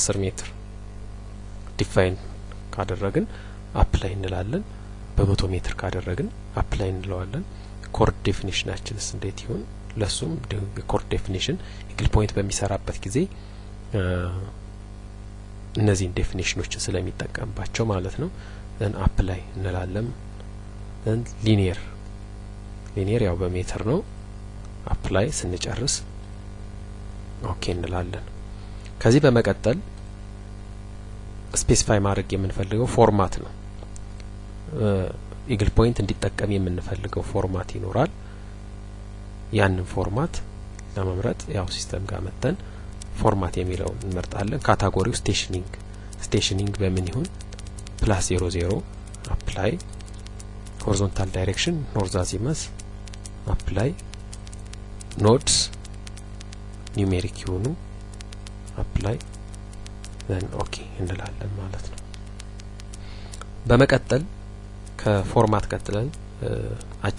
በ10 ሜትር ዲፋይን ካደረግን አፕላይ እንላለን በ100 ሜትር ካደረግን አፕላይ እንለዋለን ኮርድ ዴፊኒሽናችንስ እንዴት ይሁን ለሱም የኮርድ ዴፊኒሽን ኢግል ፖይንት በሚሰራበት ጊዜ እነዚህ ዴፊኒሽኖችን ስለሚጠቀምባቸው ማለት ነው then አፕላይ እንላለን then ሊኒየር ያው በሜትር ነው አፕላይ ስንጨርስ ኦኬ እንላለን ከዚህ በመቀጠል ስፔሲፋይ ማድረግ የምንፈልገው ፎርማት ነው ኢግል ፖይንት እንዲጠቀም የምንፈልገው ፎርማት ይኖራል ያንን ፎርማት ለመምረጥ ያው ሲስተም ጋር መተን ፎርማት የሚለው እንመርጣለን ካታጎሪው ስቴሽኒንግ በምን ይሁን +00 አፕላይ ሆሪዞንታል ዳይሬክሽን ኖርዝ አዚመስ አፕላይ ኖድስ ኒውሜሪክ ይሁኑ አፕላይ then ኦኬ እንላለን ማለት ነው በመቀጠል ከፎርማት ቀጥለን